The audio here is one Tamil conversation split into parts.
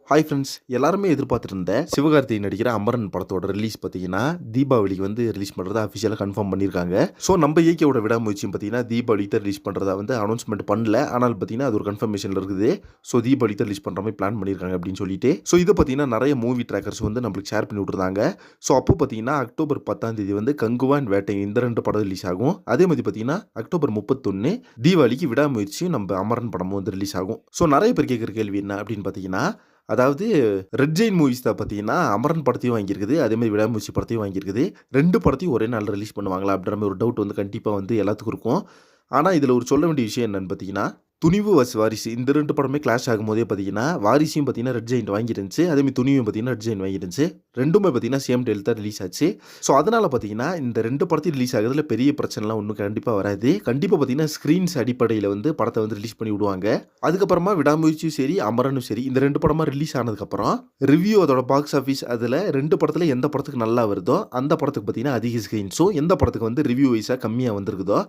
ஹாய் ஃப்ரெண்ட்ஸ், எல்லாருமே எதிர்பார்த்துட்டு இருந்த சிவகார்த்திகேயன் நடிக்கிற அமரன் படத்தோட ரிலீஸ் பார்த்தீங்கன்னா தீபாவளிக்கு வந்து ரிலீஸ் பண்ணுறதா அஃபிஷியலாக கன்ஃபார்ம் பண்ணியிருக்காங்க. ஸோ நம்ம இயக்கியோட விடாமுயற்சியும் பார்த்தீங்கன்னா தீபாவளிக்கு தான் ரிலீஸ் பண்ணுறதா வந்து அனௌன்ஸ்மெண்ட் பண்ணல. ஆனால் பார்த்தீங்கன்னா அது ஒரு கன்ஃபர்மேஷனில் இருக்குது. ஸோ தீபாவளிக்கு தான் ரிலீஸ் பண்ணுற மாதிரி பிளான் பண்ணியிருக்காங்க அப்படின்னு சொல்லிட்டு. ஸோ இதை பார்த்தீங்கன்னா நிறைய மூவி ட்ராக்கர்ஸ் வந்து நம்மளுக்கு ஷேர் பண்ணி விட்டுருந்தாங்க. ஸோ அப்போ பார்த்தீங்கன்னா அக்டோபர் 10 வந்து கங்குவா அண்ட் வேட்டை இந்த 2 படம் ரிலீஸ் ஆகும். அதே மாதிரி பார்த்தீங்கன்னா அக்டோபர் 31 தீபாவளிக்கு விடாமுயற்சியும் நம்ம அமரன் படமும் வந்து ரிலீஸ் ஆகும். ஸோ நிறைய பேர் கேட்குற கேள்வி என்ன அப்படின்னு பார்த்தீங்கன்னா, அதாவது ரெட் ஜெயின் மூவிஸ் தான் பார்த்தீங்கன்னா அமரன் படத்தையும் வாங்கியிருக்குது, அதேமாதிரி விடாமுயற்சி படத்தையும் வாங்கியிருக்குது. 2 படத்தையும் ஒரே நாளில் ரிலீஸ் பண்ணுவாங்களா அப்படின்ற மாதிரி ஒரு டவுட் வந்து கண்டிப்பாக வந்து எல்லாத்துக்கும் இருக்கும். ஆனால் இதில் ஒரு சொல்ல வேண்டிய விஷயம் என்னன்னு பார்த்தீங்கன்னா, துணிவு வஸ் வாரிசு இந்த 2 படமே கிளாஷ் ஆகும்போதே பார்த்தீங்கன்னா வாரிசையும் பார்த்தீங்கன்னா ரெட் ஜெயிண்ட் வாங்கிருந்துச்சு, அதேமாதிரி துணிவும் பார்த்தீங்கன்னா ரெட் ஜெயின் வாங்கிருந்துச்சு. 2மே பார்த்தீங்கன்னா சேம் டேல் தான் ரிலீஸ் ஆச்சு. ஸோ அதனால் பார்த்தீங்கன்னா இந்த 2 படத்தையும் ரிலீஸ் ஆகுறதுல பெரிய பிரச்சனைலாம் ஒன்றும் கண்டிப்பாக வராது. கண்டிப்பாக பார்த்தீங்கன்னா ஸ்க்ரீன்ஸ் அடிப்படையில் வந்து படத்தை வந்து ரிலீஸ் பண்ணி விடுவாங்க. அதுக்கப்புறமா விடாமுயற்சியும் சரி அமரனும் சரி இந்த 2 படமாக ரிலீஸ் ஆனதுக்கப்புறம் ரிவ்யூ அதோட பாக்ஸ் ஆஃபீஸ் அதில் 2 படத்தில் எந்த படத்துக்கு நல்லா வருதோ அந்த படத்துக்கு பார்த்தீங்கன்னா அதிக ஸ்க்ரீன்ஸும், எந்த படத்துக்கு வந்து ரிவ்யூ வைஸாக கம்மியாக வந்திருக்குதோ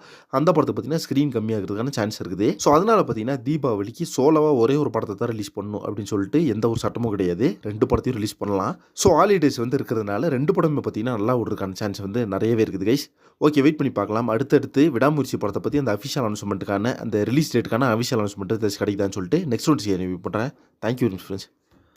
அந்த படத்துக்கு பார்த்தீங்கன்னா ஸ்க்ரீன் கம்மியாகிறதுக்கான சான்ஸ் இருக்குது. ஸோ அதனால் பார்த்தீங்கன்னா தீபாவளிக்கு சோலோவாக ஒரே ஒரு படத்தை தான் ரிலீஸ் பண்ணணும் அப்படின்னு சொல்லிட்டு எந்த ஒரு சட்டமும் கிடையாது. 2 படத்தையும் ரிலீஸ் பண்ணலாம். ஸோ ஹாலிடேஸ் வந்து இருக்கிறதுனால 2 படமே பார்த்தீங்கன்னா நல்லா விடுறதுக்கான சான்ஸ் வந்து நிறையவே இருக்குது கைஸ். ஓகே, வெயிட் பண்ணி பார்க்கலாம். அடுத்தடுத்து விடாமுயற்சி படத்தை பற்றி அந்த அஃபிஷியல் அனௌன்ஸ்மெண்ட்டுக்கான அந்த ரிலீஸ் டேட்டுக்கான அஃபிஷியல் அனௌன்ஸ்மெண்ட் கிடைக்குதான்னு சொல்லிட்டு நெக்ஸ்ட் ஒன் ரிவ்யூ பண்ணுறேன். Thank you friends.